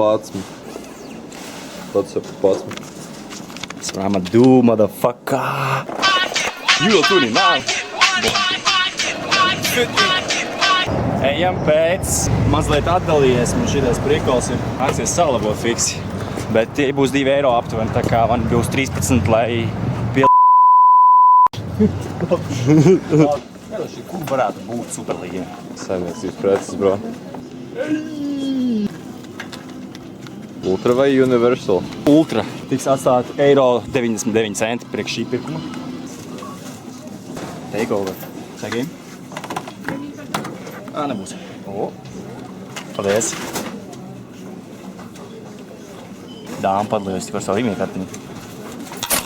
11. Pats ap 11. That's what I'ma do, motherfucker. You will tune in now. Ejam pēc. Mazliet atdalījies, man šitais prikols ir nāksies salabot fiksi. Bet tie būs 2 eiro aptuveni, tā kā man būs 13, lai Kur varētu būt Superlīga? Saimniecības preces, bro. Ultra vai Universal? Ultra tiks atstāt €99 priekš šī pirkuma. Takeover. Sagiem? Nebūs. Paldies. Dāma padalījos tik ar savu imiju kartiņu.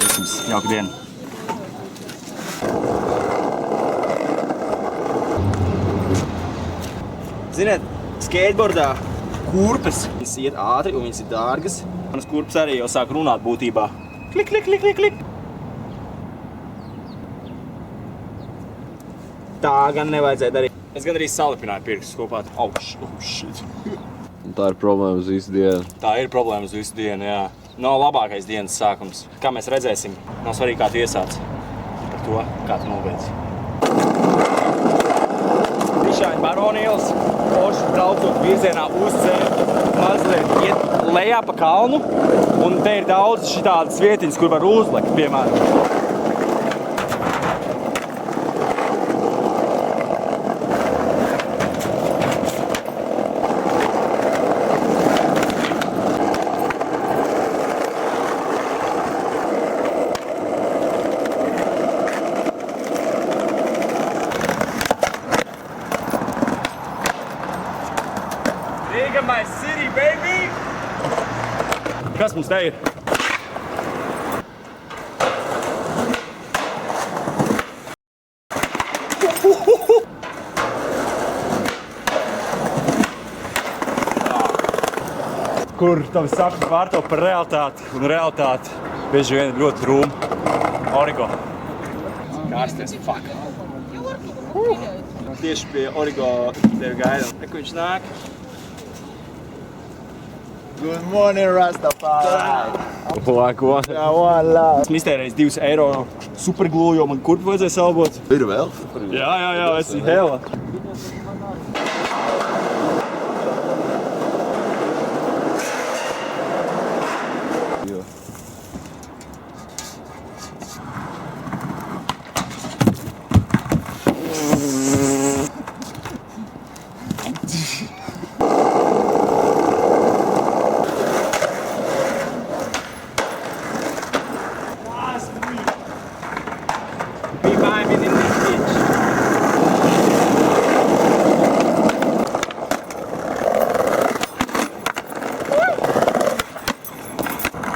Visums, jauka diena. Ziniet, skateboardā kurpes viņas iet ātri un viņas ir dārgas. Manas kurpes arī jau sāk runāt būtībā. Klik, klik, klik, klik, klik. Tā gan nevajadzēja darīt. Es gan arī salipināju pirkstus kopā. Oh, shit. Tā ir problēma uz visu dienu. Tā ir problēma uz visu dienu, jā. Nav labākais dienas sākums. Kā mēs redzēsim, nav svarīgi, kā tu iesāc. Par to, kā tu nobeidz. Pišāņu Baronīlas, Porsche braucot virzienā uz ceļu, mazliet iet lejā pa kalnu, un te ir daudz šitādas vietiņas, kur var uzlekt, piemēram. Riga, my city, baby! Kas mums te ir? Kur tavi sapņi pārtop par realitāti, un realitāte bieži vien ir ļoti drūma. Origo. Kārsties, fuck. Tieši pie Origo tevi gaidām. Kur viņš nāk? Good morning, Rastafari. Ko? I want love. Esmu iztērējis 2 eiro superglū, jo man kurpi vajadzēja salbot. Ir vēl? Jā, esi hela.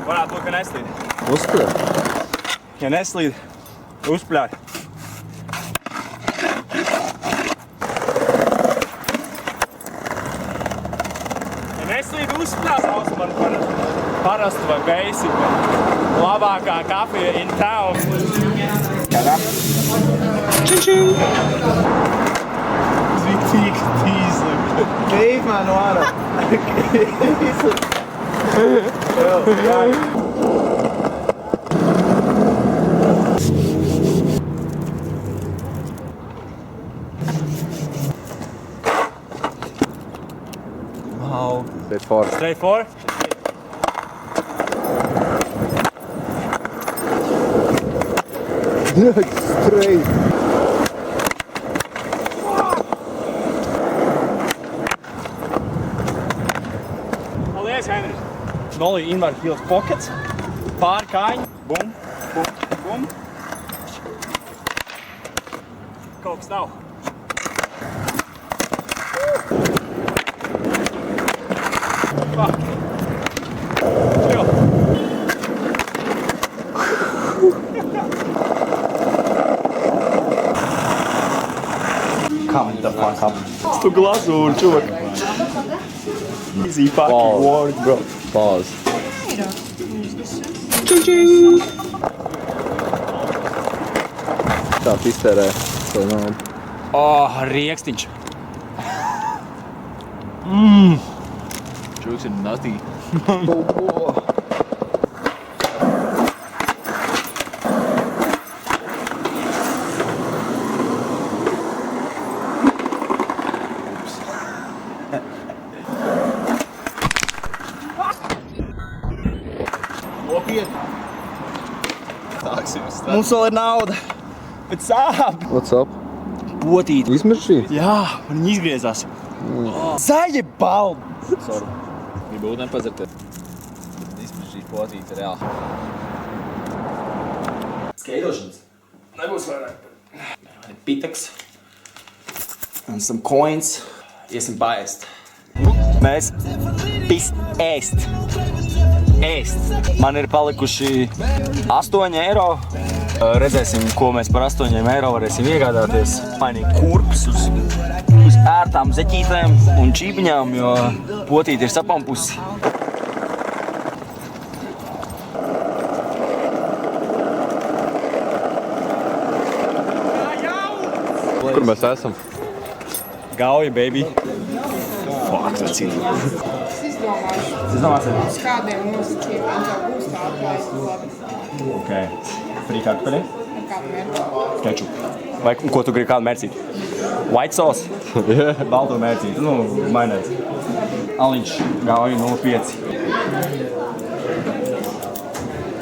Varētu būt, ka neslīd. Uzspēr? Ja neslīd, uzspļāj. Ja neslīd, uzspļāj. Sauc man par parastu vai basic. Labākā kafija in town. Čing! Tik tīsli. Geef man water. Wow. Straight forward. Straight forward. Straight. Paldies, Henri. Nolī inward heels pockets. Pāri kājiņu. Bum, bum, bum. Kaut kas nav. Fuck. Chill. Come the fuck up. Tu glazūri, čuvak. Easy fucking work, bro. Pause. Čing! Tā iztērē savu naudu. Riekstiņš. Šūks ir natī. Mums vēl ir nauda. Bet sāp. What's up? Potīti. Izmiršī? Jā, un viņi izgriezās. Zaļi baldi. Gribu ūdeni padzerties. Izpratīt potīt reāli. Skeidošanas. Nebūs vairāk. Man ir pitaks. Un some coins. Iesim paēst. Mēs ēst. Man ir palikuši 8 eiro. Redzēsim, ko mēs par 8 eiro varēsim iegādāties. Mainīt kurpes uz ērtām zeķītēm un čībiņām, jo potīte ir sapampusi. Kur mēs esam? Gauja, baby. Es izdomāšu, uz kādiem nosacījumiem tev būs tā atlaist labi. Ok. Frī kartupeļi? Ar kādu mērķi? Kečup. Vai ko tu gribi kādu mērcīt? White sauce? Balto mērcīt. Nu, mainēs. Aliņš. Gauja 0,5.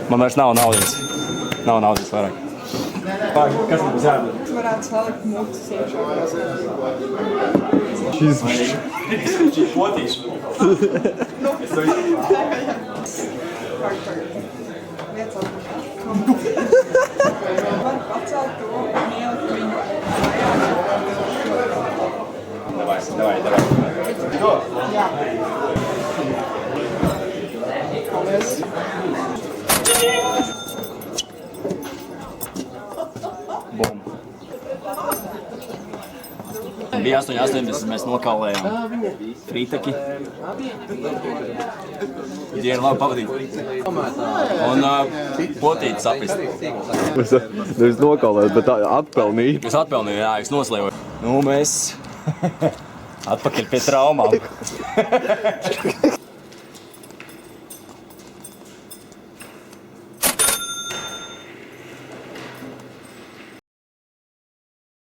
Man vairs nav naudas. Nav naudas vairāk. Kas mums jādara? Tu varētu salikt mutas iekšā. Šī potīša. Viens atpakaļ. Var pacelt to un ielikt viņu. Davai. Jā. Paldies. Bum. Bija 8,80, mēs nokaulējām frītaki. Dienu labi pavadīt. Un potīti sapist. Nevis nokaulēt, bet atpelnīt. Es atpelnīju, jā, es noslēju. Nu, mēs atpakaļ pie traumām.